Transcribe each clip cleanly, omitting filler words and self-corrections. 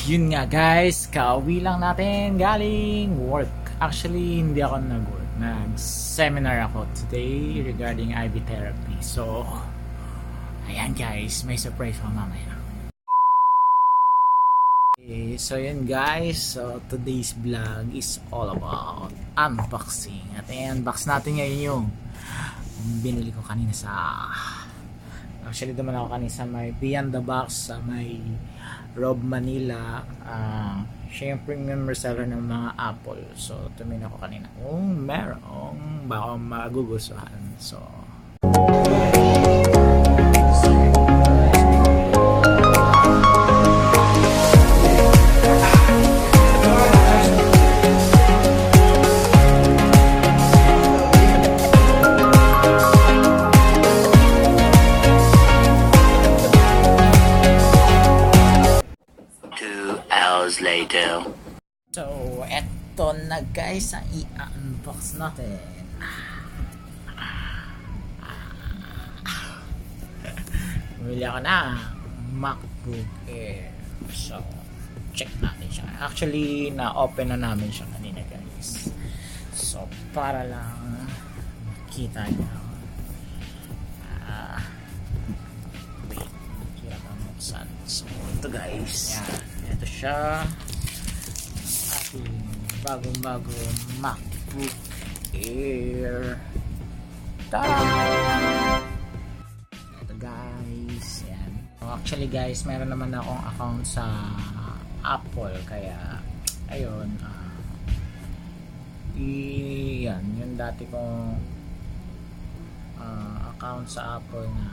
Yun nga guys, kauwi lang natin galing work. Actually, hindi ako nag-work. Nag-seminar ako today regarding IV therapy. So, ayan guys, may surprise pa mamaya. Okay, so yun guys, so today's vlog is all about unboxing. At i-unbox natin ngayon yung binili ko kanina sa... Actually, duman ako kanina sa may Beyond the Box, sa may Rob Manila. Siya yung premium reseller ng mga Apple. So, tumingin ako kanina kung merong baka magugustuhan. So, later. So, eto na guys ang i-unbox natin. Bumili ako na Macbook Air. So, check natin siya. Actually, na-open na namin siya kanina guys. So, para lang makita nyo. Wait, hirap ang buksan. So, ito guys. Yan. Ito siya, ating bagong-bagong MacBook Air. Tada! Ito guys, yan. So, actually guys, meron naman akong account sa Apple, kaya ayun, yan, yung dati kong account sa Apple na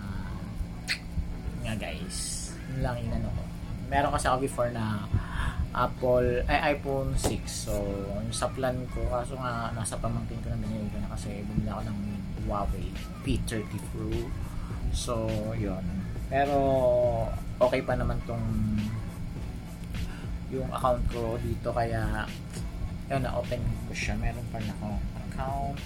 nga guys, yun lang inano ko. Meron kasi ako before na iPhone 6. So, sa plan ko, kaso nga nasa pamangkin ko na binili ko na kasi bumili ako ng Huawei P30 Pro. So, yun. Pero, okay pa naman tong yung account ko dito, kaya yun, na-open ko siya. Meron pa na akong account.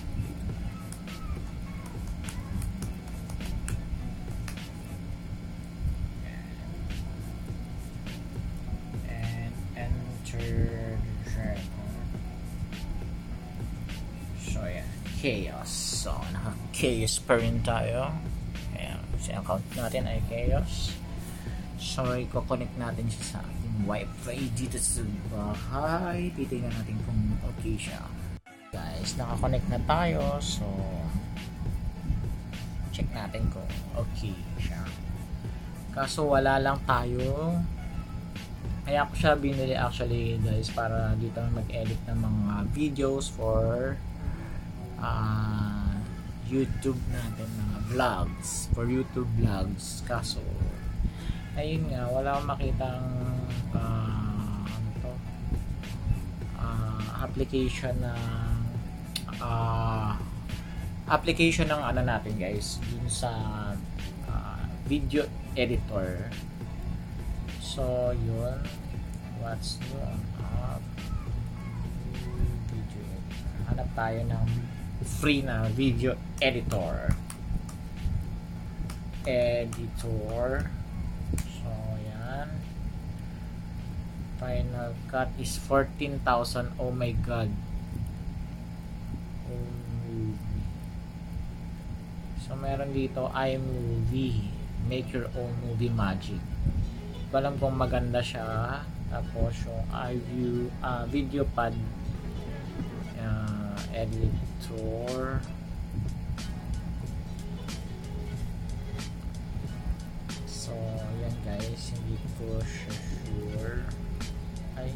So yan, chaos. So naka-chaos pa rin tayo. Ayan, si account natin ay chaos. So i-connect natin siya sa ating wifi dito sa bahay. Titignan natin kung okay siya. Guys, naka-connect na tayo. So check natin kung okay siya. Kaso wala lang tayo. Kaya ako siya binili actually guys, para dito mag-edit ng mga videos for YouTube natin, mga vlogs, for YouTube vlogs. Kaso ayun nga, wala akong makitang application ng ano natin guys, dun sa video editor. So, yun. What's new on app? Video editor. Hanap tayo ng free na video editor. So, yan. Final Cut is 14,000. Oh my God. So, meron dito iMovie. Make your own movie magic. Alam kung maganda siya. Tapos yung video pad editor. So yan guys, hindi ko sure. Ay,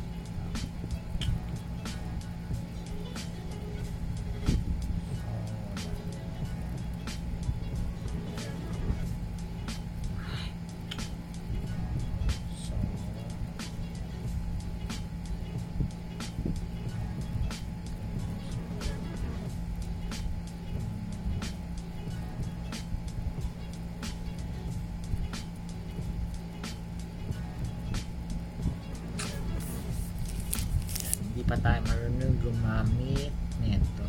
hindi pa tayo marunong gumamit nito.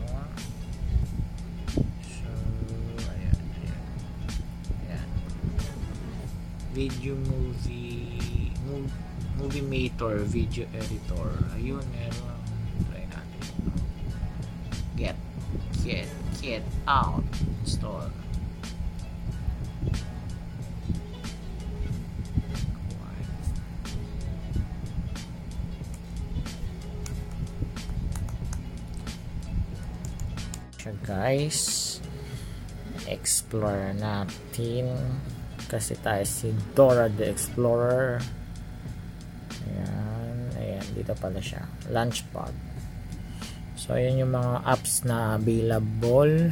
So, ayan. video movie maker, video editor. Ayun, meron. Try natin. Get out. Install. Siya guys, explore natin kasi tayo si Dora the Explorer. Ayan, dito pala siya, Launchpad. So ayan yung mga apps na available.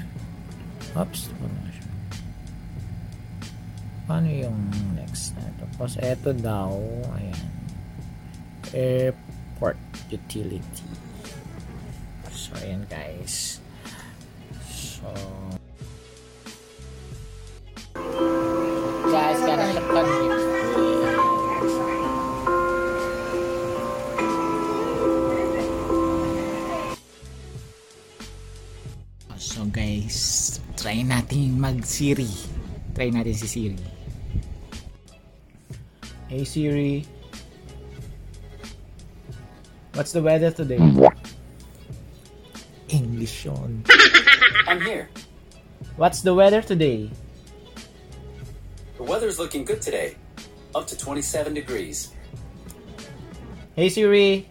Paano yung next na ito? Tapos ito daw, ayan, airport utility. So ayan guys. So guys, gonna tekan it. So guys, try natin mag-Siri. Try natin si Siri. Hey Siri, what's the weather today? English yun. I'm here. What's the weather today? The weather's looking good today. Up to 27 degrees. Hey Siri,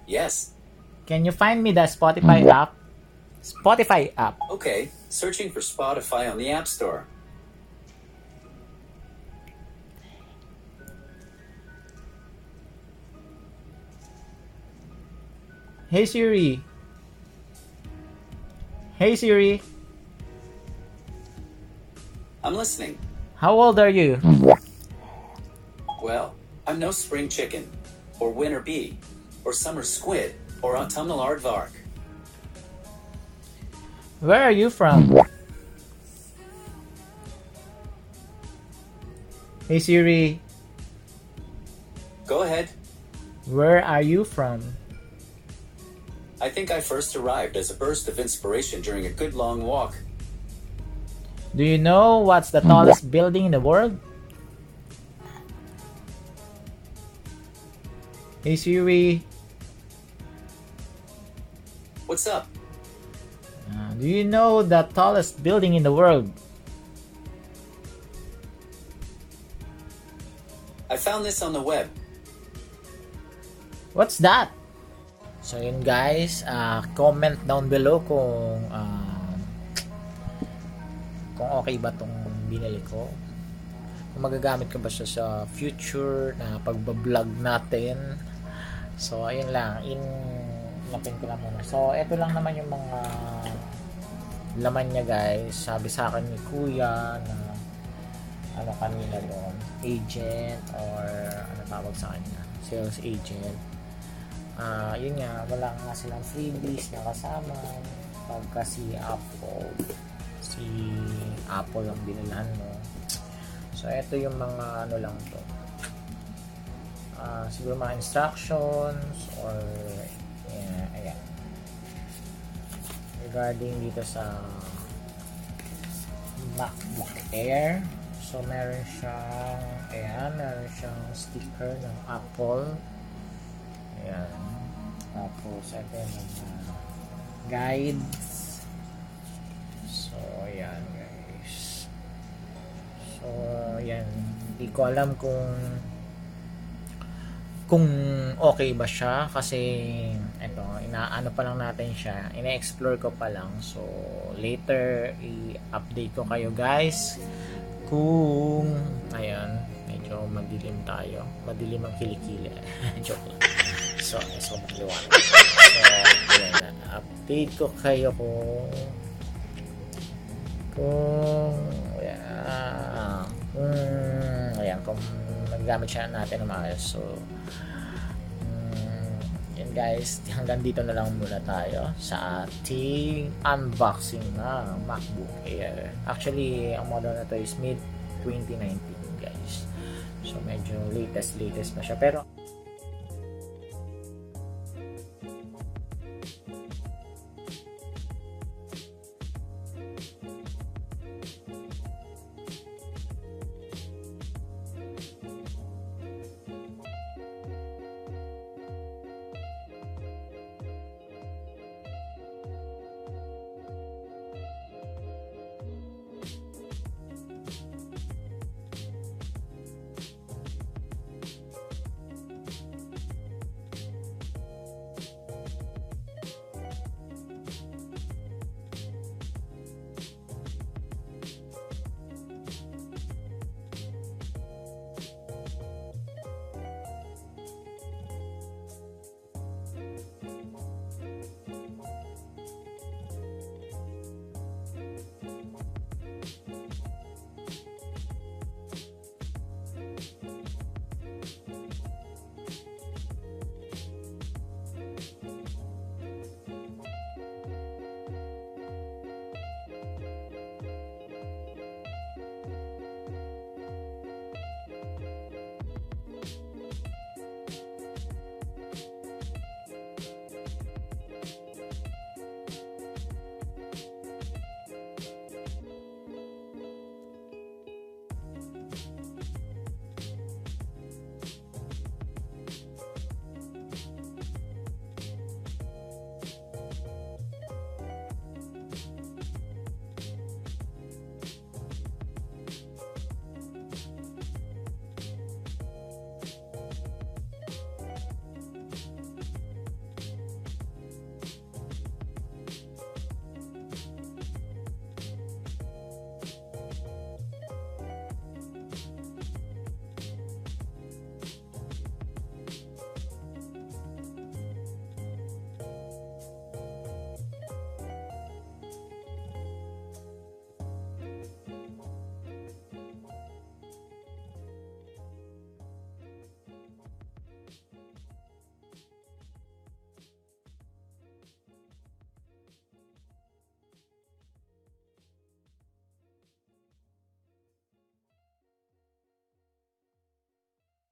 Yes. can you find me the Spotify app? Spotify app. Okay. Searching for Spotify on the App Store. Hey Siri. Hey Siri, I'm listening. how old are you? Well, I'm no spring chicken, or winter bee, or summer squid, or autumnal aardvark. Where are you from? Hey Siri, Go ahead. where are you from? I think I first arrived as a burst of inspiration during a good long walk. Do you know what's the tallest building in the world? Hey Siri, What's up? do you know the tallest building in the world? I found this on the web. What's that? So yun guys, comment down below kung okay ba tong binili ko. Kung magagamit ko ba siya sa future na pagbablog natin. So ayun lang, inapin ko lang muna. So ito lang naman yung mga laman niya guys. Sabi sa akin ni Kuya na ano kanina doon, agent or ano tawag sa kanya, sales agent. Yun nga, wala nga silang freebies na kasama pagka si Apple ang binilhan mo. So ito yung mga ano lang to, siguro mga instructions or ayan, regarding dito sa Macbook Air. So meron siyang sticker ng Apple. Ayan. Tapos ito yung mga guides. So ayan guys. So ayan, hindi ko alam kung okay ba siya kasi ito, inaano pa lang natin siya, ina-explore ko pa lang. So later i-update ko kayo guys kung ayan, medyo madilim ang kilikili. Joke lang. So maliwanag. So ayan, update ko kayo kung magagamit siya natin na maayos. So yan guys, hanggang dito na lang muna tayo sa ating unboxing ng MacBook Air. Actually, ang model na to is MID2019 guys. So medyo latest pa siya, pero